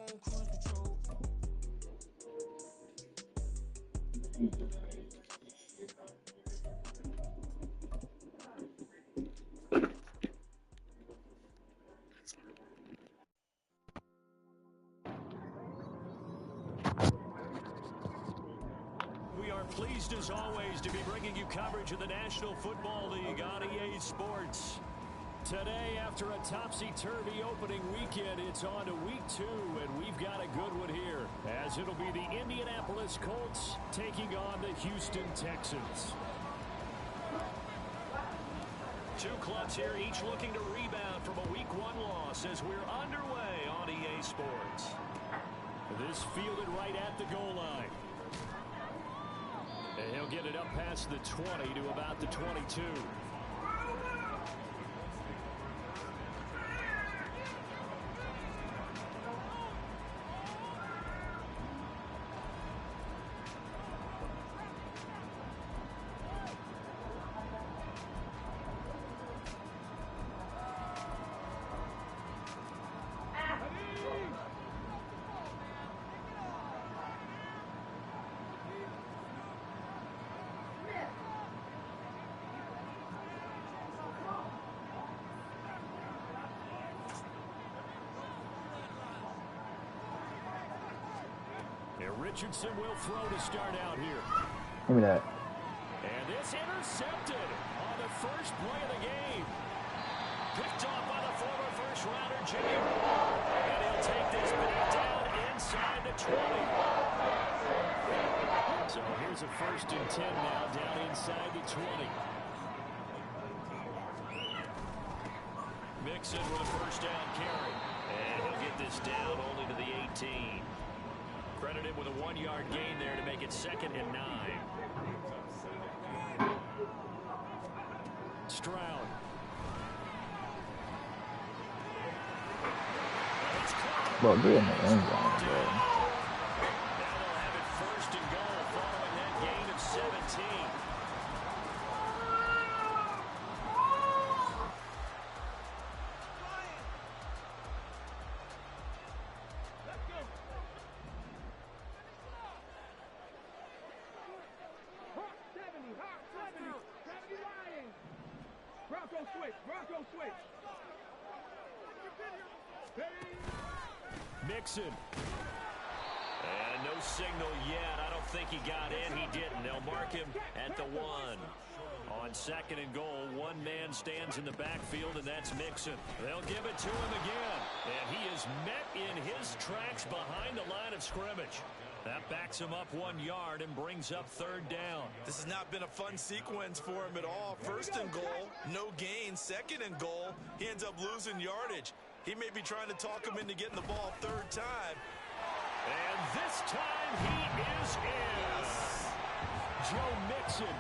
We are pleased as always to be bringing you coverage of the National Football League on EA Sports. Today, after a topsy-turvy opening weekend, it's on to week 2, and we've got a good one here, as it'll be the Indianapolis Colts taking on the Houston Texans. Two clubs here, each looking to rebound from a Week 1 loss as we're underway on EA Sports. This fielded right at the goal line. And he'll get it up past the 20 to about the 22. Richardson will throw to start out here. Give me that. And this intercepted on the first play of the game. Picked off by the former first-rounder, Jimmy. And he'll take this back down inside the 20. So here's a 1st and 10 now down inside the 20. Mixon with a first down carry. And he'll get this down only to the 18. Credited with a 1-yard gain there to make it 2nd and 9. Stroud. Well, get in the end zone, bro. Now they'll have it 1st and goal following that gain of 17. Mixon. And no signal yet. I don't think he got in. He didn't. They'll mark him at the 1. On 2nd and goal, one man stands in the backfield, and that's Mixon. They'll give it to him again. And he is met in his tracks behind the line of scrimmage. That backs him up 1 yard and brings up 3rd down. This has not been a fun sequence for him at all. 1st and goal, no gain. 2nd and goal, he ends up losing yardage. He may be trying to talk him into getting the ball 3rd time. And this time he is in. Joe Mixon,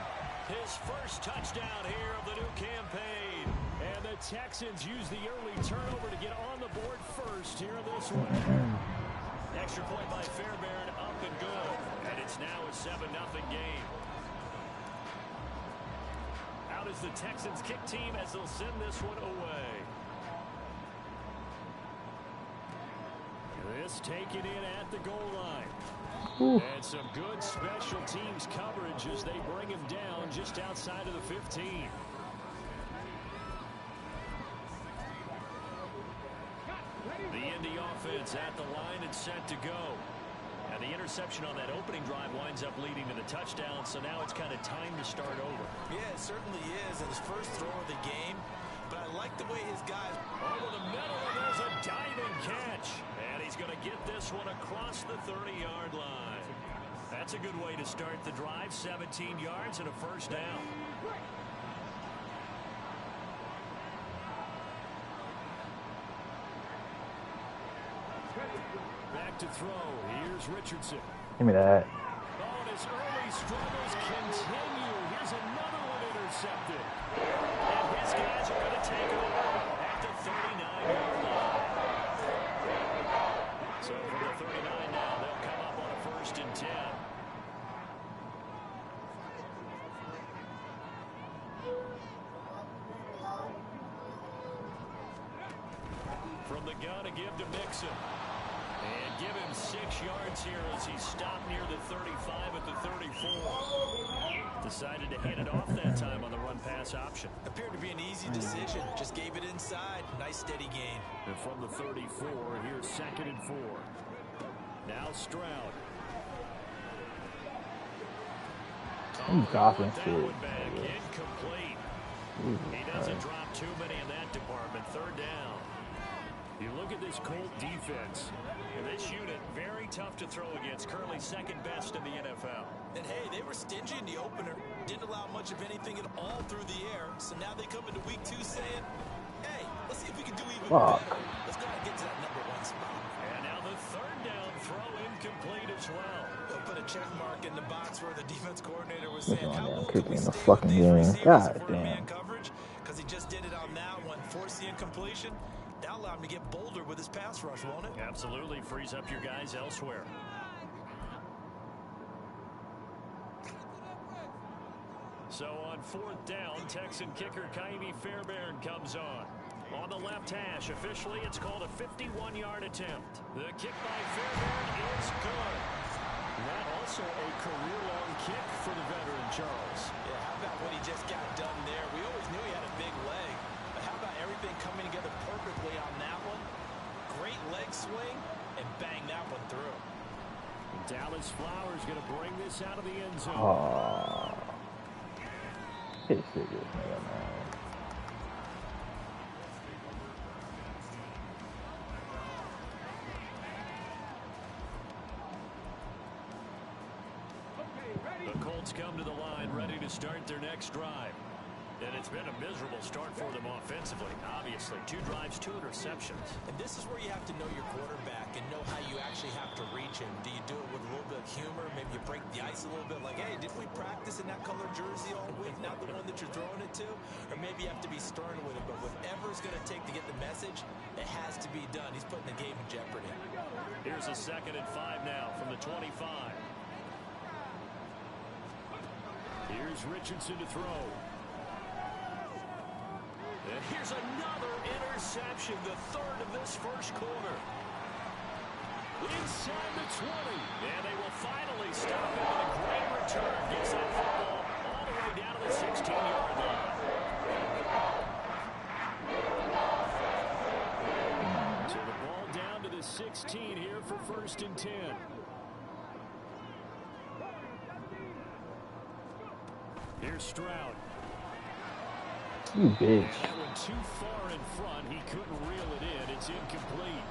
his first touchdown here of the new campaign. And the Texans use the early turnover to get on the board first here in this one. Extra point by Fairbairn, up and good. And it's now a 7-0 game. Out is the Texans kick team as they'll send this one away. This taken in at the goal line. Ooh. And some good special teams coverage as they bring him down just outside of the 15. The Indy offense at the line and set to go. And the interception on that opening drive winds up leading to the touchdown, so now it's kind of time to start over. Yeah, it certainly is. And his first throw of the game. But I like the way his guys... Over the middle, and there's a diving catch. And he's going to get this one across the 30-yard line. That's a good way to start the drive. 17 yards and a first down. Back to throw. Here's Richardson. Give me that. Oh, and his early struggles continue. Here's another one intercepted. And his guys are going to take over at the 39-yard line. So from the 39 now, they'll come up on a 1st and 10. From the gun to give to Mixon. And give him 6 yards here as he stopped near the 35 at the 34. Decided to hand it off that time on the run-pass option. Appeared to be an easy decision. Just gave it inside. Nice steady gain. And from the 34, here's 2nd and 4. Now Stroud. Goffin That shit. one back. Incomplete. He doesn't drop too many in that department. 3rd down. You look at this Colt defense, and this unit, very tough to throw against. Currently 2nd best in the NFL. And hey, they were stingy in the opener. Didn't allow much of anything at all through the air. So now they come into week 2 saying, hey, let's see if we can do even better. Let's go ahead and get to that number 1 spot. And now the 3rd down throw incomplete as well. They'll put a check mark in the box where the defense coordinator was saying, how damn well kick can we in the stay fucking with these game. receivers God if we're in damn. man coverage? Because he just did it on that one. Force the incompletion. That'll allow him to get bolder with his pass rush, won't it? Absolutely. Frees up your guys elsewhere. So on 4th down, Texan kicker Kaimi Fairbairn comes on. On the left hash, officially it's called a 51-yard attempt. The kick by Fairbairn is good. That also a career-long kick for the veteran, Charles. Yeah, how about what he just got done there? We always knew he had a big leg, but how about everything coming together perfectly on that one? Great leg swing, and bang that one through. And Dallas Flowers going to bring this out of the end zone. Oh. Hit this nigga, man. The Colts come to the line, ready to start their next drive. And it's been a miserable start for them offensively. Obviously, 2 drives, 2 interceptions. And this is where you have to know your quarterback and know how you actually have to reach him. Do you do it with a little bit of humor? Maybe you break the ice a little bit like, hey, didn't we practice in that color jersey all week? Not the one that you're throwing it to? Or maybe you have to be stern with it. But whatever it's going to take to get the message, it has to be done. He's putting the game in jeopardy. Here's a 2nd and 5 now from the 25. Here's Richardson to throw. And here's another interception, the 3rd of this first quarter. Inside the 20. And they will finally stop him with a great return. Gets that football all the way down to the 16-yard line. So the ball down to the 16 here for 1st and 10. Here's Stroud. You bitch. That one too far in front. He couldn't reel it in. It's incomplete.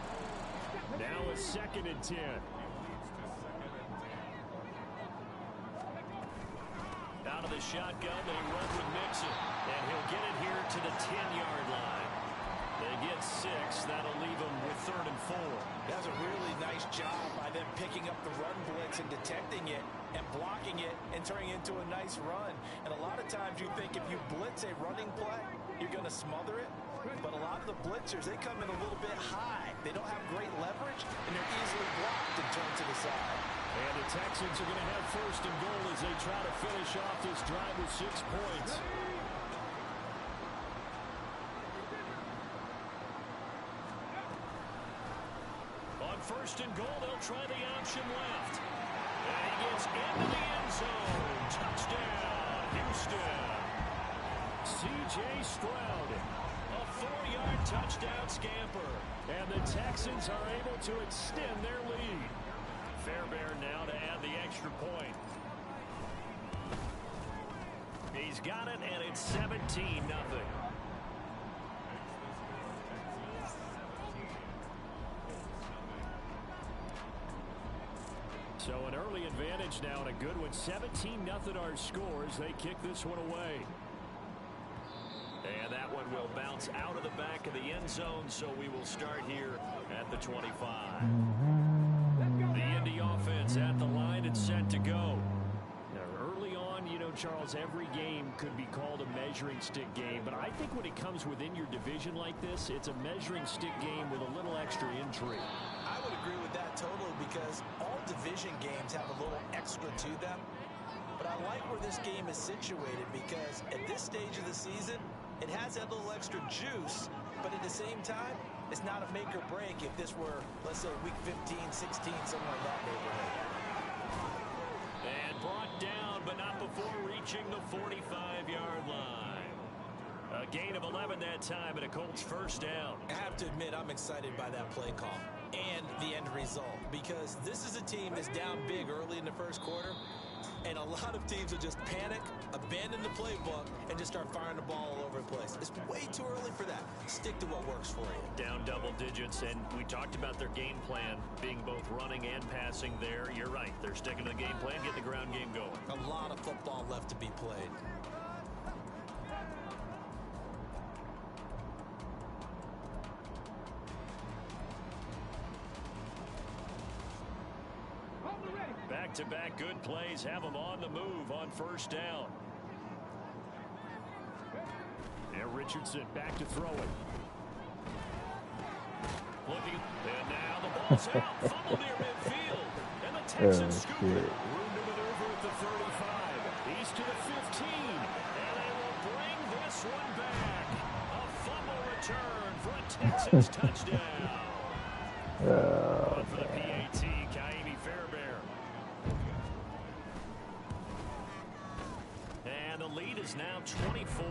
Now a 2nd and 10. Out of the shotgun, they run with Mixon. And he'll get it here to the 10-yard line. They get 6. That'll leave them with 3rd and 4. That was a really nice job by them picking up the run blitz and detecting it and blocking it and turning it into a nice run. And a lot of times you think if you blitz a running play, you're going to smother it. But a lot of the blitzers, they come in a little bit high. They don't have great leverage, and they're easily blocked and turned to the side. And the Texans are going to have 1st and goal as they try to finish off this drive with 6 points. On 1st and goal, they'll try the option left. And he gets into the end zone. Touchdown, Houston. C.J. Stroud, a 4-yard touchdown scamper. And the Texans are able to extend their lead. Fairbairn now to add the extra point. He's got it, and it's 17-0. So an early advantage now and a good one. 17-0 our scores. They kick this one away. And that one will bounce out of the back of the end zone, so we will start here at the 25. The Indy offense at the line and set to go. Now, early on, you know, Charles, every game could be called a measuring stick game, but I think when it comes within your division like this, it's a measuring stick game with a little extra intrigue. I would agree with that totally because all division games have a little extra to them. But I like where this game is situated because at this stage of the season, it has that little extra juice, but at the same time, It's not a make or break if this were, let's say, week 15, 16, somewhere in that neighborhood. And brought down, but not before reaching the 45-yard line. A gain of 11 that time, and a Colts first down. I have to admit, I'm excited by that play call and the end result, because this is a team that's down big early in the first quarter, and a lot of teams will just panic, abandon the playbook, and just start firing the ball all over the place. It's way too early for that. Stick to what works for you. Down double digits, and we talked about their game plan being both running and passing there. You're right. They're sticking to the game plan, getting the ground game going. A lot of football left to be played. Back-to-back good plays have them on the move on first down. And Richardson back to throw it. Looking, and now the ball's out. Fumble near midfield. And the Texans scoop it. Room to maneuver at the 35. East to the 15. And they will bring this one back. A fumble return for a Texans touchdown. One for the PAT, Kaimi Fairbairn. And the lead is now 24.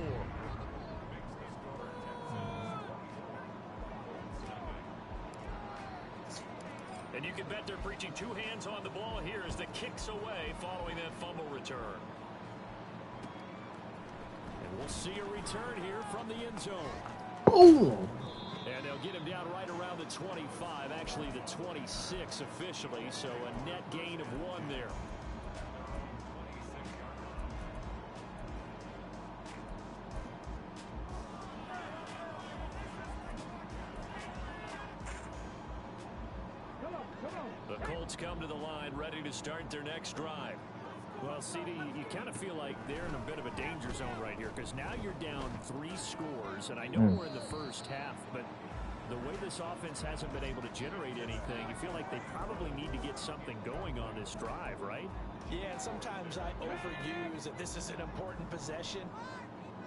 And you can bet they're preaching two hands on the ball here as the kick's away following that fumble return. And we'll see a return here from the end zone. Boom! And they'll get him down right around the 25, actually the 26 officially, so a net gain of 1 there. The Colts come to the line ready to start their next drive. Well, CD, you kind of feel like they're in a bit of a danger zone right here because now you're down 3 scores, and I know we're in the first half, but the way this offense hasn't been able to generate anything, you feel like they probably need to get something going on this drive, right? Yeah, and sometimes I overuse that this is an important possession,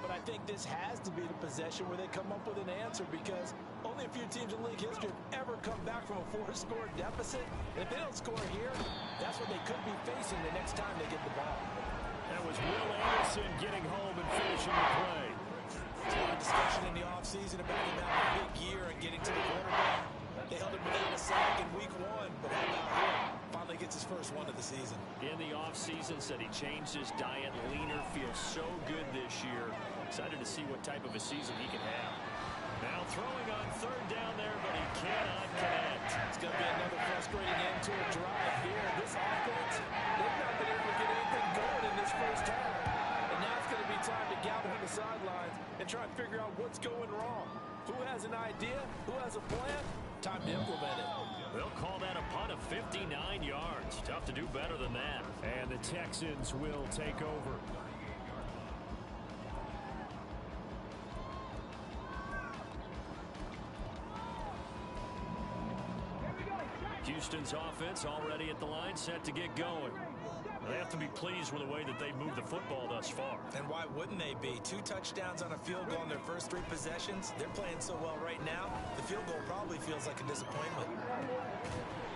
but I think this has to be the possession where they come up with an answer because only a few teams in league history have ever come back from a 4-score deficit. And if they don't score here, that's what they could be facing the next time they get the ball. That was Will Anderson getting home and finishing the play. There's a lot of discussion in the offseason about him having a big year and getting to the quarterback. They held him without a sack in week 1, but how about him? Finally gets his first one of the season. In the offseason, said he changed his diet, leaner, feels so good this year. Excited to see what type of a season he can have. Now throwing on third down there, but he cannot connect. It's going to be another frustrating end to a drive here. This offense, they've not been able to get anything going in this first half. And now it's going to be time to gather on the sidelines and try and figure out what's going wrong. Who has an idea? Who has a plan? Time to implement it. They'll call that a punt of 59 yards. Tough to do better than that. And the Texans will take over. Houston's offense already at the line, set to get going. They have to be pleased with the way that they've moved the football thus far. And why wouldn't they be? 2 touchdowns on a field goal in their first 3 possessions. They're playing so well right now, the field goal probably feels like a disappointment.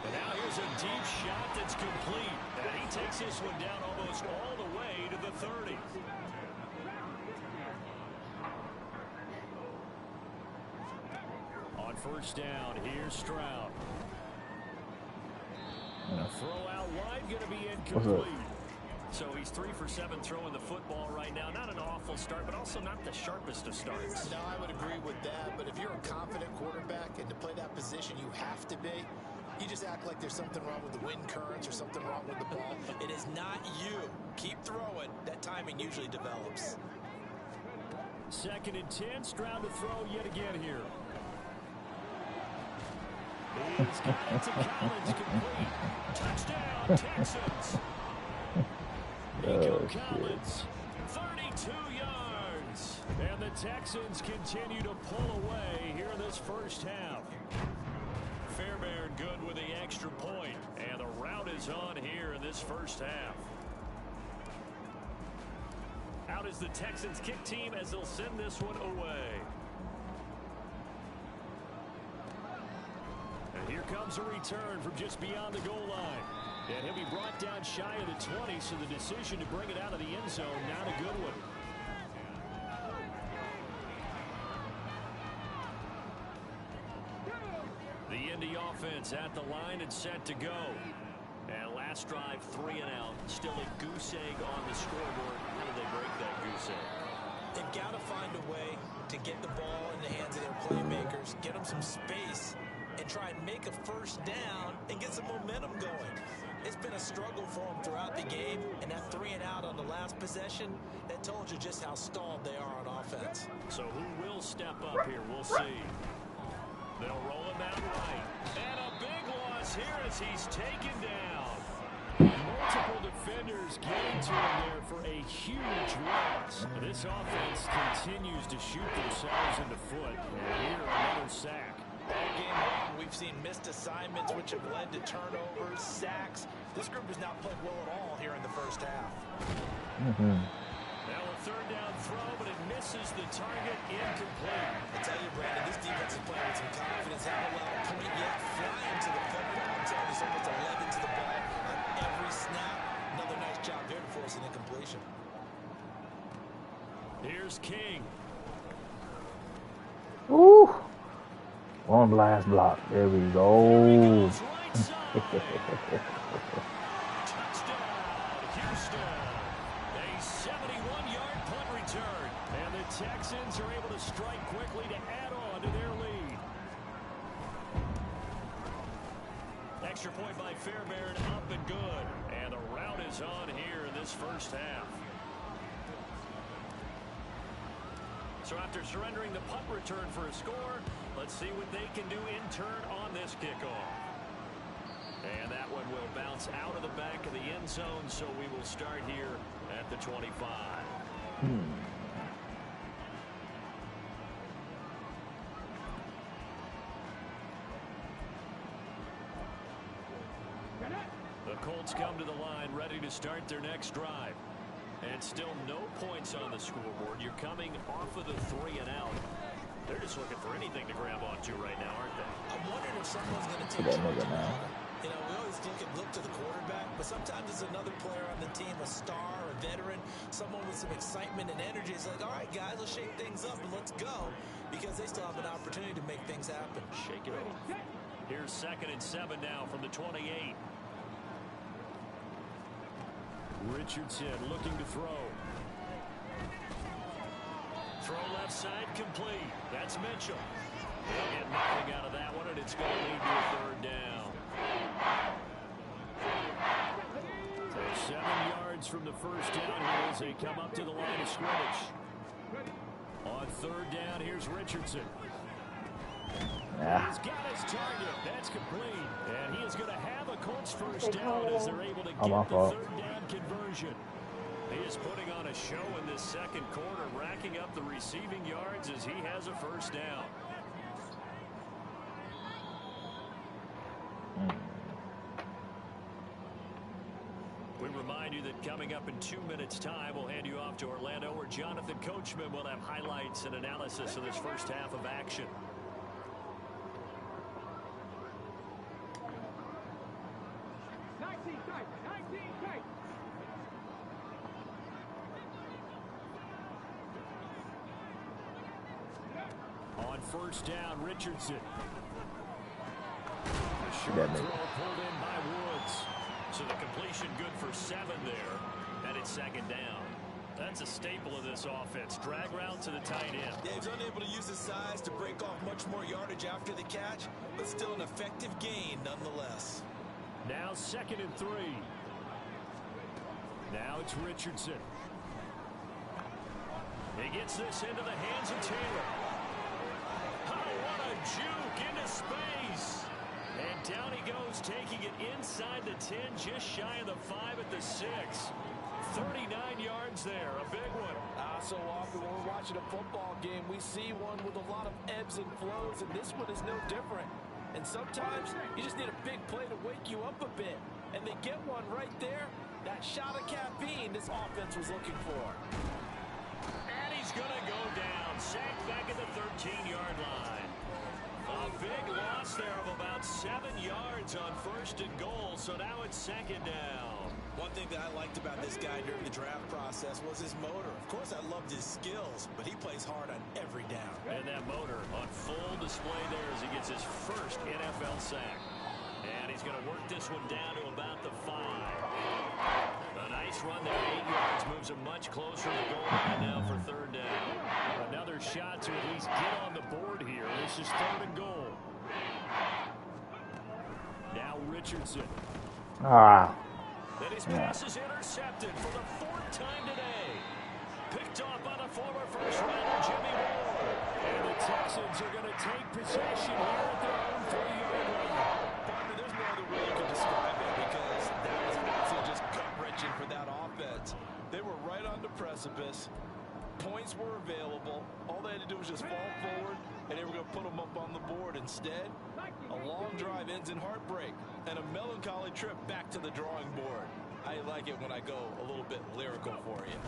And now here's a deep shot that's complete. And he takes this one down almost all the way to the 30. On first down, here's Stroud. A throw out wide, going to be incomplete. So he's 3 for 7 throwing the football right now. Not an awful start, but also not the sharpest of starts. No, I would agree with that. But if you're a confident quarterback and to play that position, you have to be. You just act like there's something wrong with the wind currents or something wrong with the ball. It is not you. Keep throwing. That timing usually develops. 2nd and 10. Stroud to throw yet again here. He's got it to Collins, complete. Touchdown, Texans. Nico Collins, 32 yards. And the Texans continue to pull away here in this first half. Fairbairn good with the extra point. And the route is on here in this first half. Out is the Texans kick team as they'll send this one away. Here comes a return from just beyond the goal line. And he'll be brought down shy of the 20, so the decision to bring it out of the end zone, not a good one. The Indy offense at the line and set to go. And last drive, 3 and out. Still a goose egg on the scoreboard. How do they break that goose egg? They've got to find a way to get the ball in the hands of their playmakers, get them some space, and try and make a first down and get some momentum going. It's been a struggle for them throughout the game, and that 3 and out on the last possession, that told you just how stalled they are on offense. So who will step up here? We'll see. They'll roll him out right. And a big loss here as he's taken down. Multiple defenders getting to him there for a huge loss. This offense continues to shoot themselves in the foot. And here, another sack. All game long, we've seen missed assignments, which have led to turnovers, sacks. This group has not played well at all here in the first half. Now a third down throw, but it misses the target, incomplete. I tell you, Brandon, this defense is playing with some confidence. Haven't allowed a point yet. Flying to the football. I'm telling you, someone's 11 to the ball on every snap. Another nice job there to force an incompletion. Here's King. Ooh. One last block. There we go. Right touchdown, Houston. A 71-yard punt return. And the Texans are able to strike quickly to add on to their lead. Extra point by Fairbairn, up and good. And the route is on here in this first half. So after surrendering the punt return for a score, let's see what they can do in turn on this kickoff. And that one will bounce out of the back of the end zone, so we will start here at the 25. The Colts come to the line ready to start their next drive. And still no points on the scoreboard. You're coming off of the 3 and out. They're just looking for anything to grab onto right now, aren't they? I'm wondering if someone's going to take that nigga now. You know, we always look to the quarterback, but sometimes it's another player on the team, a star, a veteran, someone with some excitement and energy. It's like, all right, guys, let's shake things up and let's go, because they still have an opportunity to make things happen. Shake it off. Here's 2nd and 7 now from the 28. Richardson looking to throw. Throw left side complete. That's Mitchell. They'll get nothing out of that one, and it's going to lead to a 3rd down. So 7 yards from the first down here as they come up to the line of scrimmage. On 3rd down, here's Richardson. He's got his target. That's complete. And he is going to have a Colts first down as they're able to get the 3rd down conversion. He is putting on a show in this second quarter, racking up the receiving yards as he has a first down. We remind you that coming up in 2 minutes' time, we'll hand you off to Orlando, where Jonathan Coachman will have highlights and analysis of this first half of action. On first down, Richardson. The short throw pulled in by Woods. So the completion good for 7 there. And it's 2nd down. That's a staple of this offense. Drag route to the tight end. Yeah, he's unable to use his size to break off much more yardage after the catch, but still an effective gain nonetheless. Now 2nd and 3. Now it's Richardson. He gets this into the hands of Taylor. Oh, what a juke into space. And down he goes, taking it inside the 10, just shy of the 5 at the 6. 39 yards there, a big one. So often when we're watching a football game, we see one with a lot of ebbs and flows, and this one is no different. And sometimes you just need a big play to wake you up a bit. And they get one right there. That shot of caffeine this offense was looking for. And he's going to go down. Sacked back at the 13-yard line. A big loss there of about 7 yards on 1st and goal, so now it's 2nd down. One thing that I liked about this guy during the draft process was his motor. Of course, I loved his skills, but he plays hard on every down. And that motor on full display there as he gets his first NFL sack. And he's going to work this one down to about the 5. A nice run there, 8 yards, moves him much closer to the goal line now for 3rd down. Another shot to at least get on the board here. This is 3rd and goal. Now Richardson. And his pass is intercepted for the 4th time today. Picked off by the former first-rounder Jimmy Ward. And the Texans are going to take possession here at their own 3-yard line. Partner, there's no other way you can describe it because that was absolutely just gut-wrenching for that offense. They were right on the precipice. Points were available. All they had to do was just fall forward, and they were going to put them up on the board. Instead, a long drive ends in heartbreak and a melancholy trip back to the drawing board. I like it when I go a little bit lyrical for you.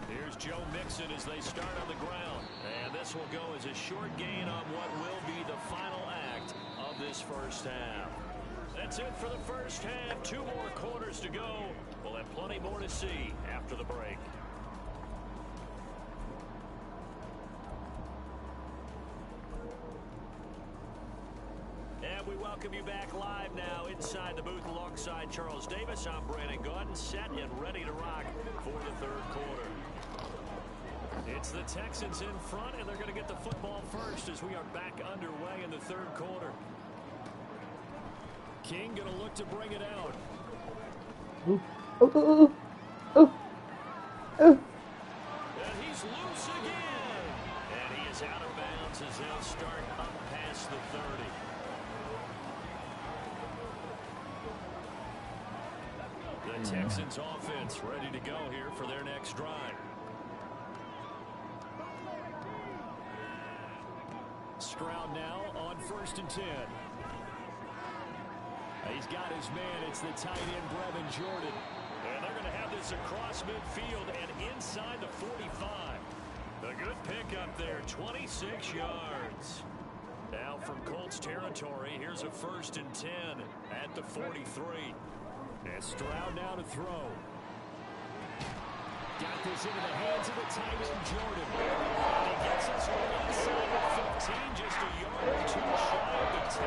Here's Joe Mixon as they start on the ground. And this will go as a short gain on what will be the final act of this first half. That's it for the first half. 2 more quarters to go. We'll have plenty more to see after the break. And we welcome you back live now inside the booth alongside Charles Davis. I'm Brandon Gaudin, set and ready to rock for the 3rd quarter. It's the Texans in front, and they're going to get the football first as we are back underway in the 3rd quarter. King going to look to bring it out. And he's loose again. And he is out of bounds as they'll start up past the 30. The Texans offense ready to go here for their next drive. Stroud now on 1st and 10. He's got his man. It's the tight end, Brevin Jordan. And they're going to have this across midfield and inside the 45. A good pickup there, 26 yards. Now from Colts territory, here's a 1st and 10 at the 43. And Stroud now to throw. Got this into the hands of the tight end, Jordan. And he gets us right inside the 15, just a yard or 2 shy of the 10.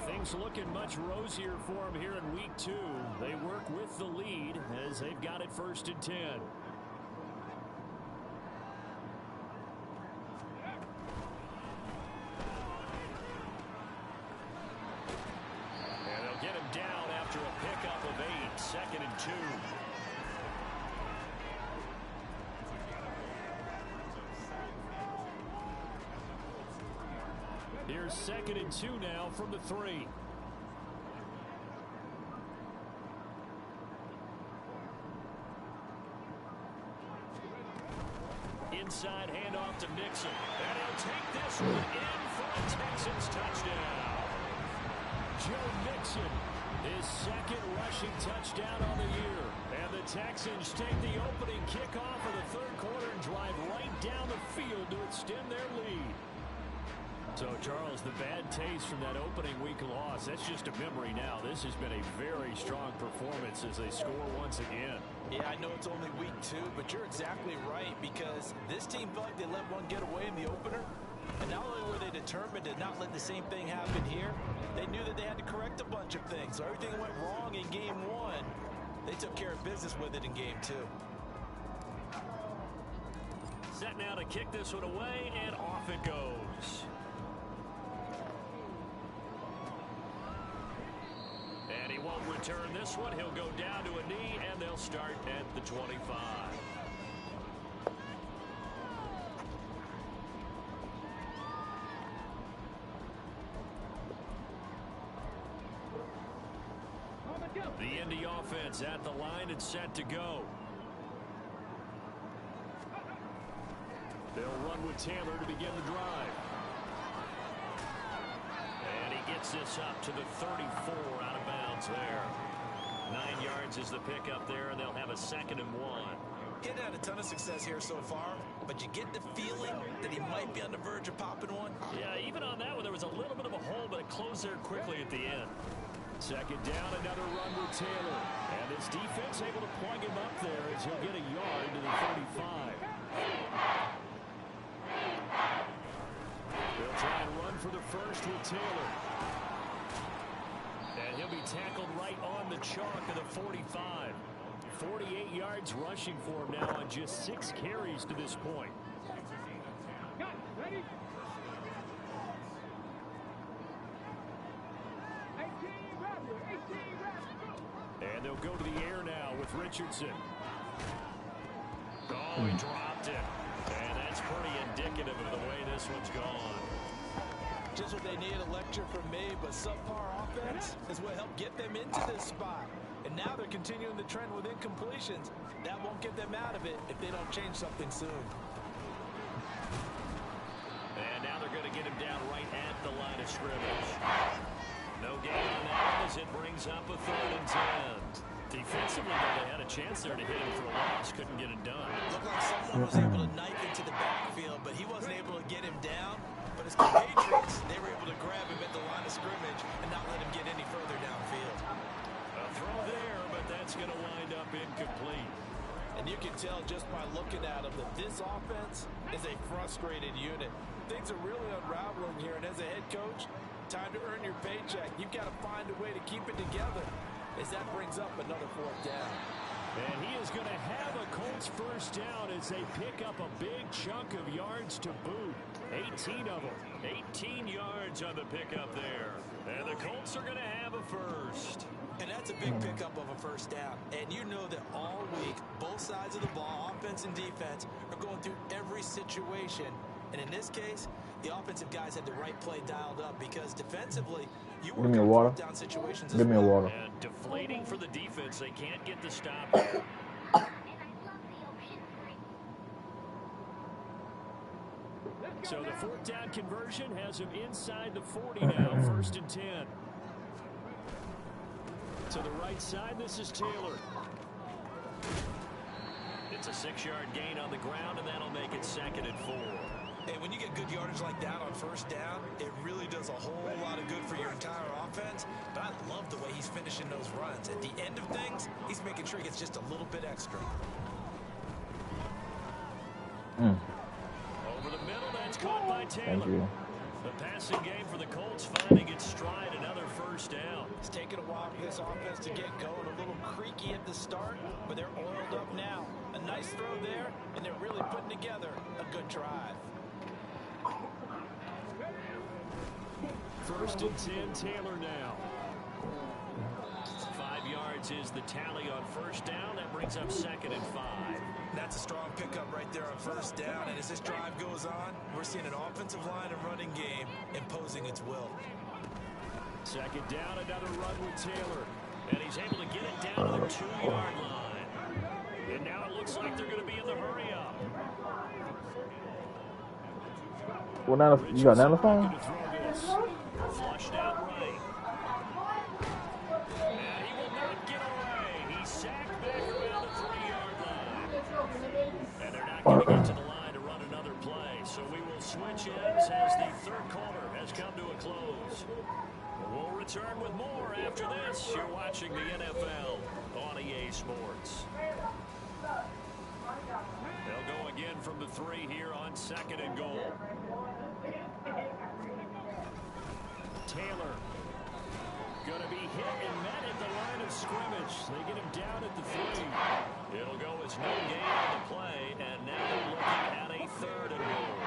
Things looking much rosier for him here in week 2. They work with the lead as they've got it 1st and 10. Get him down after a pickup of 8, 2nd and 2. Here's 2nd and 2 now from the 3. Inside handoff to Nixon. And he'll take this one in for a Texans touchdown. Joe Mixon, his 2nd rushing touchdown on the year. And the Texans take the opening kickoff of the 3rd quarter and drive right down the field to extend their lead. So, Charles, the bad taste from that opening week loss, that's just a memory now. This has been a very strong performance as they score once again. Yeah, I know it's only week 2, but you're exactly right because this team felt like they let one get away in the opener. And not only were they determined to not let the same thing happen here, they knew that they had to correct a bunch of things. So everything went wrong in game 1. They took care of business with it in game 2. Set now to kick this one away, and off it goes. And he won't return this one. He'll go down to a knee, and they'll start at the 25. The Indy offense at the line and set to go. They'll run with Taylor to begin the drive. And he gets this up to the 34, out of bounds there. 9 yards is the pickup there, and they'll have a 2nd and 1. Getting had a ton of success here so far, but you get the feeling that he might be on the verge of popping one. Yeah, even on that one, there was a little bit of a hole, but it closed there quickly at the end. 2nd down, another run with Taylor. And this defense able to plug him up there as he'll get a yard to the 35. They'll try and run for the first with Taylor. And he'll be tackled right on the chalk of the 45. 48 yards rushing for him now on just 6 carries to this point. And they'll go to the air now with Richardson. Oh, he dropped it. And that's pretty indicative of the way this one's gone. Just what they need, a lecture from me, but subpar offense is what helped get them into this spot. And now they're continuing the trend with incompletions. That won't get them out of it if they don't change something soon. And now they're going to get him down right at the line of scrimmage. No gain on that as it brings up a 3rd and 10. Defensively, though, they had a chance there to hit him for a loss. Couldn't get it done. Looked like someone was able to knife into the backfield, but he wasn't able to get him down. But his compatriots, they were able to grab him at the line of scrimmage and not let him get any further downfield. A throw there, but that's going to wind up incomplete. And you can tell just by looking at him that this offense is a frustrated unit. Things are really unraveling here, and as a head coach, time to earn your paycheck. You've got to find a way to keep it together as that brings up another 4th down. And he is going to have a Colts first down as they pick up a big chunk of yards to boot. 18 of them. 18 yards on the pickup there. And the Colts are going to have a first. And that's a big pickup of a first down. And you know that all week, both sides of the ball, offense and defense, are going through every situation. And in this case, the offensive guys had the right play dialed up because defensively, you were in fourth down situations. Give me a water. And deflating for the defense. They can't get the stop here. So the 4th down conversion has him inside the 40 now, 1st and 10. To the right side, this is Taylor. It's a 6-yard gain on the ground, and that'll make it 2nd and 4. Hey, when you get good yardage like that on first down, it really does a whole lot of good for your entire offense. But I love the way he's finishing those runs. At the end of things, he's making sure he gets just a little bit extra. Over the middle, that's caught by Taylor. Thank you. The passing game for the Colts finding its stride, another first down. It's taken a while for this offense to get going. A little creaky at the start, but they're oiled up now. A nice throw there, and they're really putting together a good drive. 1st and 10, Taylor now. 5 yards is the tally on first down. That brings up 2nd and 5. That's a strong pickup right there on first down. And as this drive goes on, we're seeing an offensive line and running game imposing its will. 2nd down, another run with Taylor. And he's able to get it down to the 2-yard line. And now it looks like they're going to be in the hurry-up. Well, now you got another phone? Flushed out right. And he will not get away. He's sacked back around the 3-yard line. And they're not going to get to the line to run another play. So we will switch ends as the 3rd quarter has come to a close. We'll return with more after this. You're watching the NFL on EA Sports. They'll go again from the 3 here on 2nd and goal. Taylor going to be hit and met at the line of scrimmage. They get him down at the 3. It'll go as no gain on the play, and now they're looking at a 3rd and goal.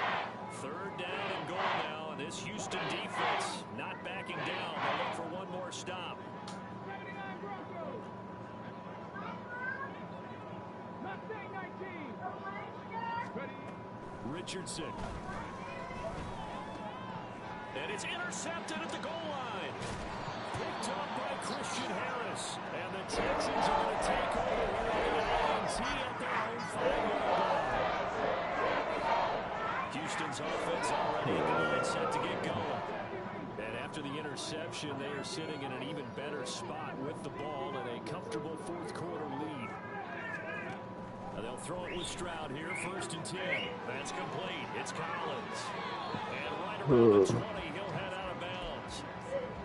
3rd down and goal now, and this Houston defense not backing down. They'll look for one more stop. Richardson. And it's intercepted at the goal line. Picked up by Christian Harris. And the Texans are going to take over with an INT at their own 5-yard line. Houston's offense already at the line set to get going. And after the interception, they are sitting in an even better spot with the ball in a comfortable comfortable fourth quarter lead. They'll throw it with Stroud here, 1st and 10. That's complete. It's Collins. And right around the 20, he'll head out of bounds.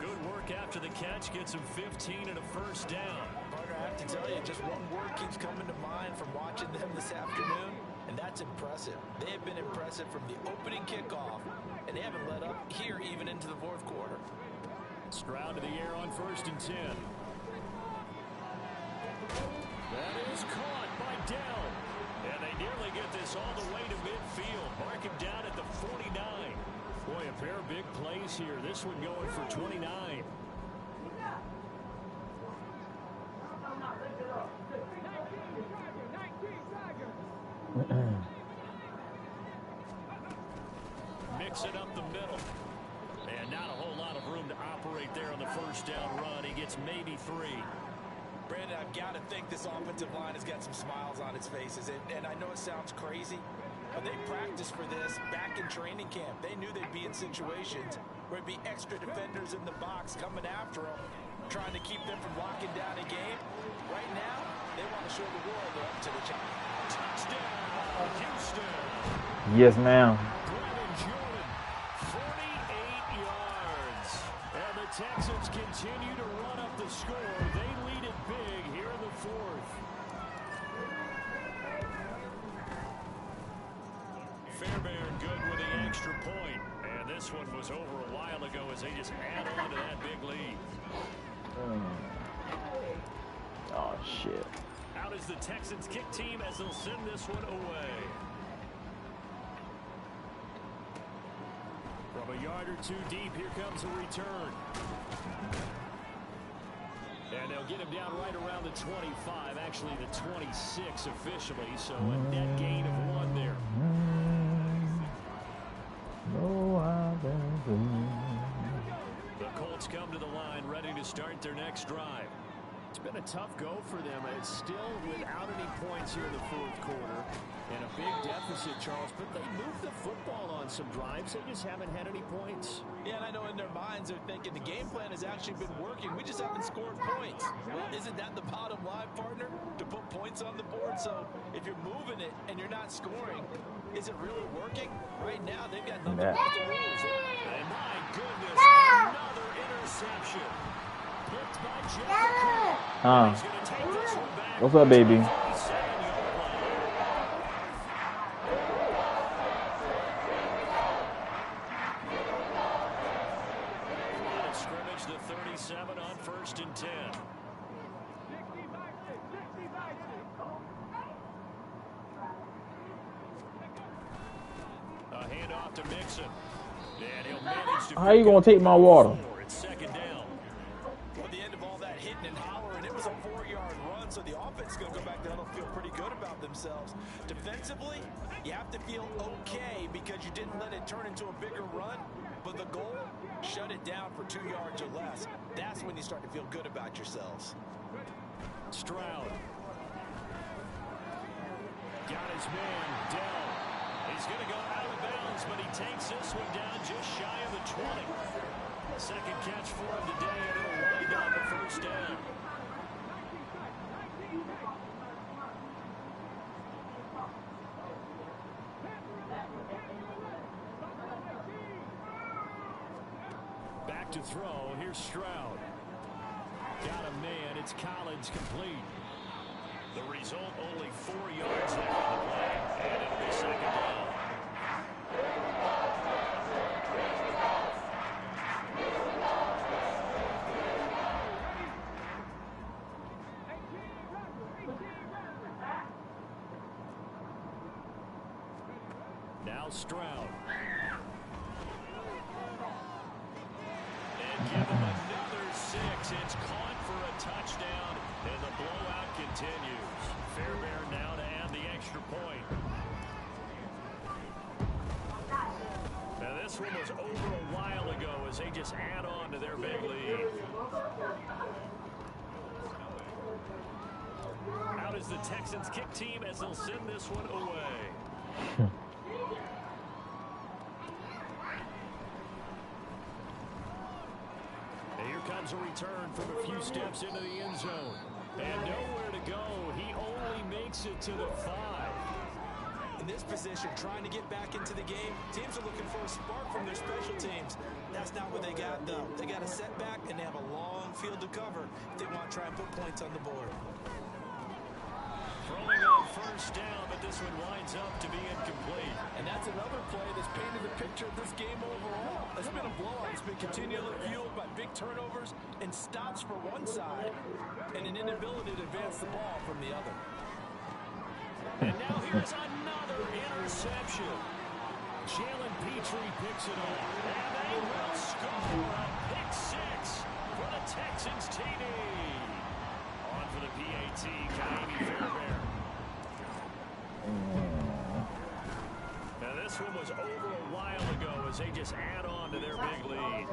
Good work after the catch. Gets him 15 and a first down. Partner, I have to tell you, just one word keeps coming to mind from watching them this afternoon, and that's impressive. They have been impressive from the opening kickoff, and they haven't let up here even into the fourth quarter. Stroud to the air on 1st and 10. That is caught by Dell. And they nearly get this all the way to midfield. Mark him down at the 49. Boy, a pair of big plays here. This one going for 29. Mix it up the middle. And not a whole lot of room to operate there on the first down run. He gets maybe 3. Brandon, I've got to think this offensive line has got some smiles on its faces. And I know it sounds crazy, but they practiced for this back in training camp. They knew they'd be in situations where it'd be extra defenders in the box coming after them, trying to keep them from locking down a game. Right now, they want to show the world they're up to the challenge. Touchdown, Houston. Yes, ma'am. Brandon Jordan, 48 yards. And the Texans continue to run up the score. They lead it big here in the fourth. Fairbairn good with the extra point. And this one was over a while ago as they just add on to that big lead. Oh, shit. Out is the Texans kick team as they'll send this one away. From a yard or 2 deep, here comes a return. And they'll get him down right around the 25, actually the 26 officially, so a net gain of 1 there. The Colts come to the line ready to start their next drive. It's been a tough go for them. It's still without any points here in the fourth quarter. And a big deficit, Charles. But they moved the football on some drives. They just haven't had any points. Yeah, and I know in their minds they're thinking the game plan has actually been working. We just haven't scored points. Well, isn't that the bottom line, partner? To put points on the board? So if you're moving it and you're not scoring, is it really working? Right now, they've got nothing but the rules. And my goodness, another interception. Picked by Jeff. He's going to take this one back. What's up, baby? Scrimmage the 37 on 1st and 10. A handoff to Mixon. And he'll manage to. How you gonna take my water? It's 2nd down. At the end of all that hitting and hollering, it was a 4-yard run, so the offense is going to go back down and feel pretty good about themselves. Defensively, you have to feel okay because you didn't let it turn into a bigger run, but the goal, shut it down for 2 yards or less. That's when you start to feel good about yourselves. Stroud. Got his man, Dell. He's going to go out of bounds, but he takes this one down just shy of the 20. Second catch for him today, and it'll wind up a first down. Back to throw. Here's Stroud. Got a man. It's Collins complete. The result, only 4 yards there on the play, and it'll be 2nd down. Now Stroud. And give him another 6. It's caught for a touchdown, and the blowout continues. Fairbairn now to add the extra point. Now this one was over a while ago as they just add on to their big lead. Out is the Texans kick team as they'll send this one away. And here comes a return from a few steps into the end zone. And nowhere to go. He only makes it to the 5. In this position, trying to get back into the game, teams are looking for a spark from their special teams. That's not what they got, though. They got a setback, and they have a long field to cover if they want to try and put points on the board. Throwing on first down, but this one winds up to be incomplete. And that's another play that's painted the picture of this game overall. It's been a blowout. It's been continually fueled by big turnovers and stops for one side and an inability to advance the ball from the other. And now here's another interception. Jalen Petrie picks it off. And they will score a pick 6 for the Texans TD. On for the PAT, Kaimi Fairbairn. Now this one was over a while ago as they just add on to their big lead.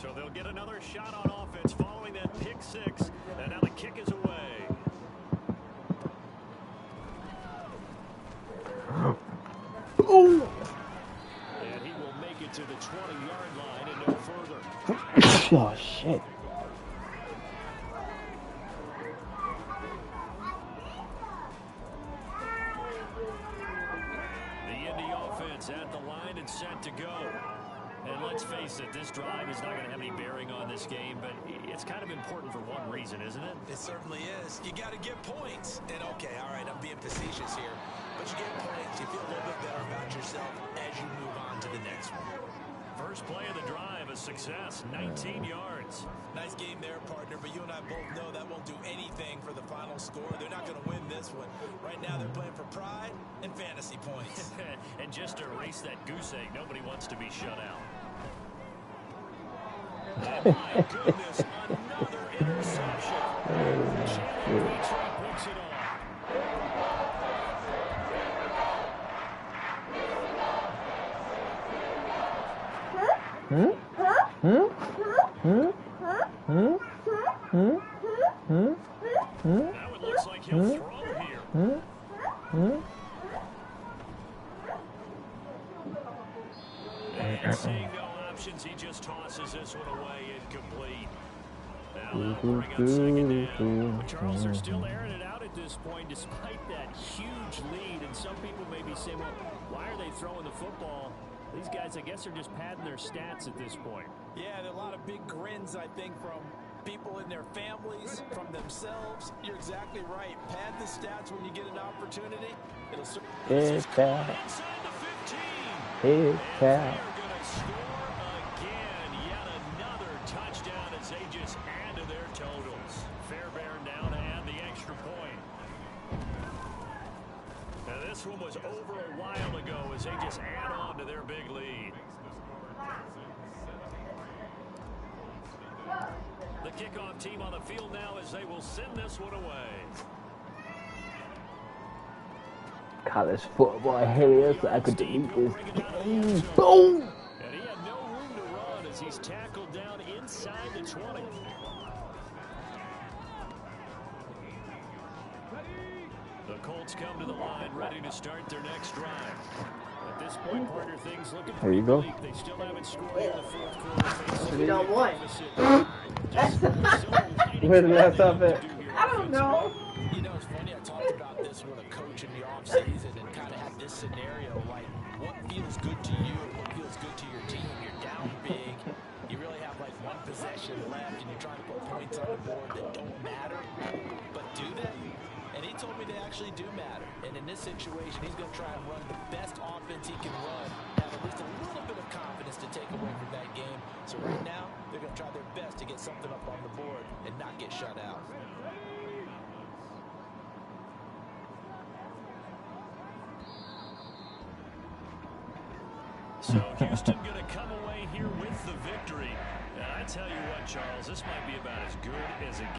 So they'll get another shot on offense following that pick 6. And now the kick is away. Oh! And he will make it to the 20-yard line and no further. Oh, shit. The Indy offense at the line and set to go. And let's face it, this drive is not going to have any bearing on this game, but it's kind of important for one reason, isn't it? It certainly is. You got to get points. And, okay, all right, I'm being facetious here. But you get points. You feel a little bit better about yourself as you move on to the next one. First play of the drive, a success, 19 yards. Nice game there, partner, but you and I both know that won't do anything for the final score. They're not going to win this one. Right now, they're playing for pride and fantasy points. And just to erase that goose egg, nobody wants to be shut out. And my goodness, another interception. Jalen Petrie picks it off. Now it looks like he'll throw here. And seeing no options, he just tosses this one away, incomplete. Now they'll bring up second down. But Charles, they're still airing it out at this point despite that huge lead. And some people may be saying, well, why are they throwing the football? These guys, I guess, are just padding their stats at this point. Yeah, there are a lot of big grins, I think, from people in their families, from themselves. You're exactly right. Pad the stats when you get an opportunity. It'll It's bad. Inside the 15. It's And bad. they are going to score again. Yet another touchdown as they just add to their totals. Fairbairn down to add the extra point. Now this one was over a while ago as they just add on to their big lead. The kickoff team on the field now as they will send this one away. College football here, so I could delete this game. Boom! And he had no room to run as he's tackled down inside the 20. The Colts come to the line, ready to start their next drive. At this point, partner, things looking There you go. bleak. They still haven't scored in the fourth quarter. We don't want. Where's the laptop at? I don't know. You know, it's funny. I talked about this with a coach in the offseason and kind of had this scenario, like, what feels good to you, what feels good to your team. You're down big. You really have, like, one possession left, and you're trying to put points on the board that don't matter. But do they? And he told me they actually do matter. And in this situation, he's going to try and run the best offense he can run, have at least a little bit of confidence to take away from that game. So right now, they're going to try their best to get something up on the board and not get shut out. So Houston going to come away here with the victory. And I tell you what, Charles, this might be about as good as it gets.